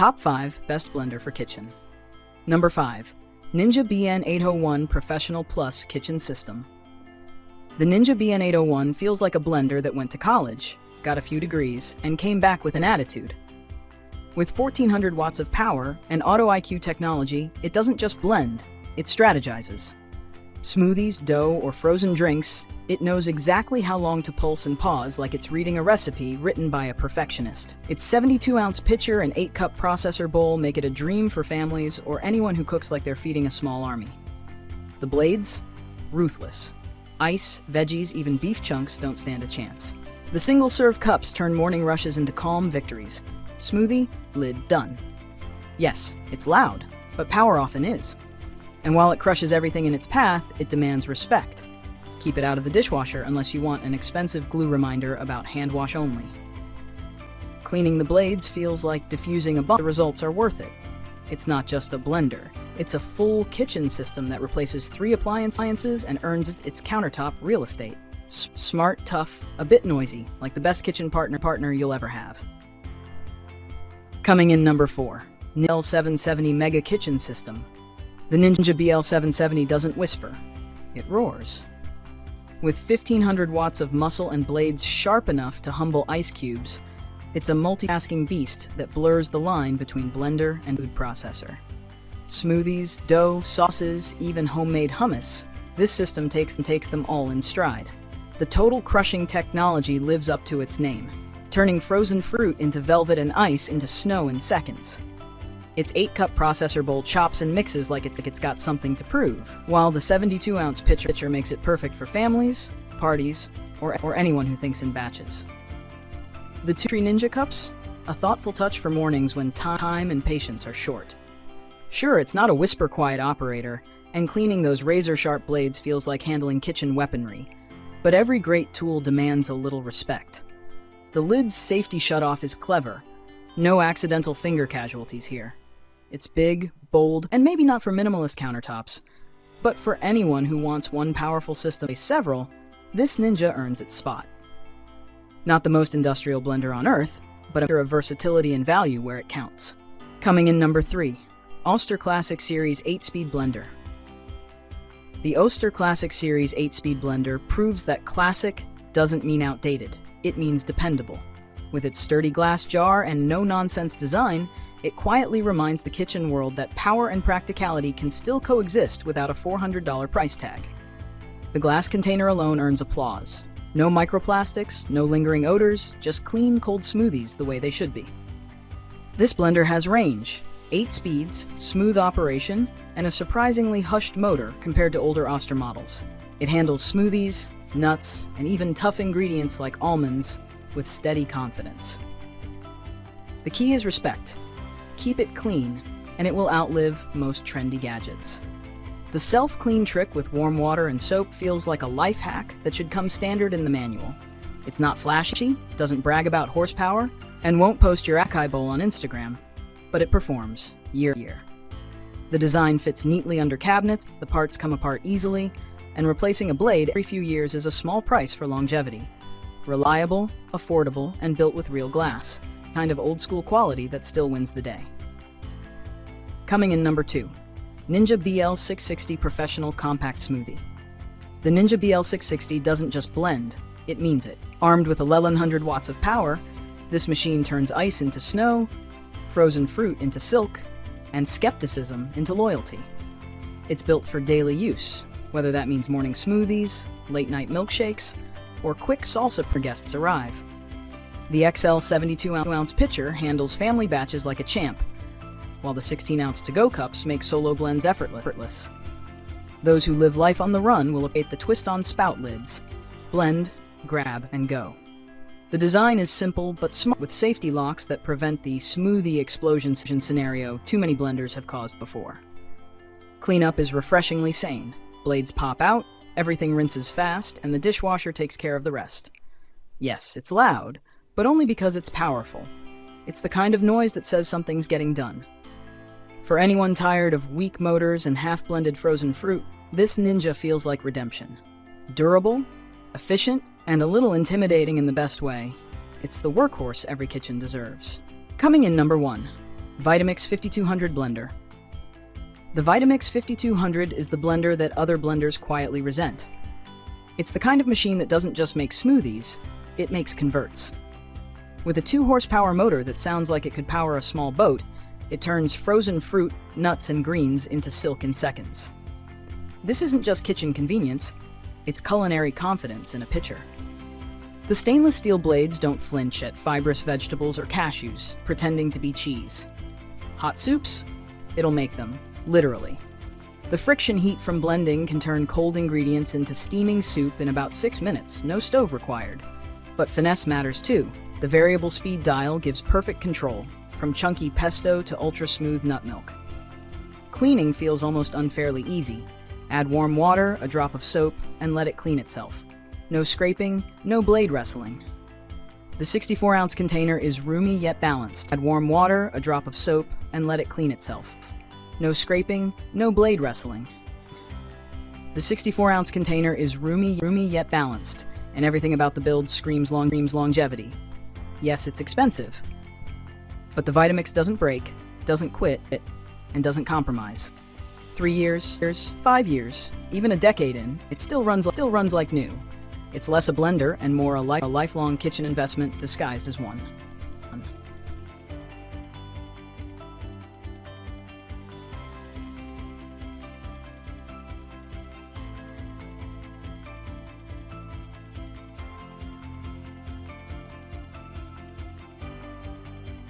Top 5 Best Blender for Kitchen. Number 5. Ninja BN801 Professional Plus Kitchen System. The Ninja BN801 feels like a blender that went to college, got a few degrees, and came back with an attitude. With 1400 watts of power and Auto IQ technology, it doesn't just blend, it strategizes. Smoothies, dough, or frozen drinks, it knows exactly how long to pulse and pause like it's reading a recipe written by a perfectionist. Its 72-ounce pitcher and 8-cup processor bowl make it a dream for families or anyone who cooks like they're feeding a small army. The blades? Ruthless. Ice, veggies, even beef chunks don't stand a chance. The single-serve cups turn morning rushes into calm victories. Smoothie, lid done. Yes, it's loud, but power often is. And while it crushes everything in its path, it demands respect. Keep it out of the dishwasher unless you want an expensive glue reminder about hand wash only. Cleaning the blades feels like diffusing a bomb. The results are worth it. It's not just a blender. It's a full kitchen system that replaces 3 appliances and earns its countertop real estate. Smart, tough, a bit noisy, like the best kitchen partner you'll ever have. Coming in number 4. BL770 Mega Kitchen System. The Ninja BL770 doesn't whisper, it roars. With 1500 watts of muscle and blades sharp enough to humble ice cubes, it's a multitasking beast that blurs the line between blender and food processor. Smoothies, dough, sauces, even homemade hummus, this system takes them all in stride. The total crushing technology lives up to its name, turning frozen fruit into velvet and ice into snow in seconds. Its 8-cup processor bowl chops and mixes like it's got something to prove, while the 72-ounce pitcher makes it perfect for families, parties, or anyone who thinks in batches. The 2 Ninja cups? A thoughtful touch for mornings when time and patience are short. Sure, it's not a whisper-quiet operator, and cleaning those razor-sharp blades feels like handling kitchen weaponry, but every great tool demands a little respect. The lid's safety shutoff is clever. No accidental finger casualties here. It's big, bold, and maybe not for minimalist countertops, but for anyone who wants one powerful system to several, this Ninja earns its spot. Not the most industrial blender on earth, but a versatility and value where it counts. Coming in number 3, Oster Classic Series 8-Speed Blender. The Oster Classic Series 8-Speed Blender proves that classic doesn't mean outdated, it means dependable. With its sturdy glass jar and no-nonsense design, it quietly reminds the kitchen world that power and practicality can still coexist without a $400 price tag. The glass container alone earns applause. No microplastics, no lingering odors, just clean, cold smoothies the way they should be. This blender has range, 8 speeds, smooth operation, and a surprisingly hushed motor compared to older Oster models. It handles smoothies, nuts, and even tough ingredients like almonds with steady confidence. The key is respect. Keep it clean, and it will outlive most trendy gadgets. The self-clean trick with warm water and soap feels like a life hack that should come standard in the manual. It's not flashy, doesn't brag about horsepower, and won't post your acai bowl on Instagram, but it performs year. The design fits neatly under cabinets, the parts come apart easily, and replacing a blade every few years is a small price for longevity. Reliable, affordable, and built with real glass. Kind of old-school quality that still wins the day. Coming in number 2, Ninja BL660 Professional Compact Smoothie. The Ninja BL660 doesn't just blend, it means it. Armed with 1100 watts of power, this machine turns ice into snow, frozen fruit into silk, and skepticism into loyalty. It's built for daily use, whether that means morning smoothies, late-night milkshakes, or quick salsa for guests arrive. The XL 72-ounce pitcher handles family batches like a champ, while the 16-ounce to-go cups make solo blends effortless. Those who live life on the run will appreciate the twist-on spout lids. Blend, grab, and go. The design is simple but smart, with safety locks that prevent the smoothie explosion scenario too many blenders have caused before. Cleanup is refreshingly sane. Blades pop out, everything rinses fast, and the dishwasher takes care of the rest. Yes, it's loud, but only because it's powerful. It's the kind of noise that says something's getting done. For anyone tired of weak motors and half-blended frozen fruit, this Ninja feels like redemption. Durable, efficient, and a little intimidating in the best way. It's the workhorse every kitchen deserves. Coming in number 1, Vitamix 5200 Blender. The Vitamix 5200 is the blender that other blenders quietly resent. It's the kind of machine that doesn't just make smoothies, it makes converts. With a 2-horsepower motor that sounds like it could power a small boat, it turns frozen fruit, nuts, and greens into silk in seconds. This isn't just kitchen convenience, it's culinary confidence in a pitcher. The stainless steel blades don't flinch at fibrous vegetables or cashews, pretending to be cheese. Hot soups? It'll make them, literally. The friction heat from blending can turn cold ingredients into steaming soup in about 6 minutes, no stove required. But finesse matters too. The variable speed dial gives perfect control, from chunky pesto to ultra-smooth nut milk. Cleaning feels almost unfairly easy. Add warm water, a drop of soap, and let it clean itself. No scraping, no blade wrestling. The 64-ounce container is roomy yet balanced. Add warm water, a drop of soap, and let it clean itself. No scraping, no blade wrestling. The 64-ounce container is roomy yet balanced, and everything about the build screams longevity. Yes, it's expensive, but the Vitamix doesn't break, doesn't quit, and doesn't compromise. 3 years, 5 years, even a decade in, it still runs like new. It's less a blender and more a lifelong kitchen investment disguised as one.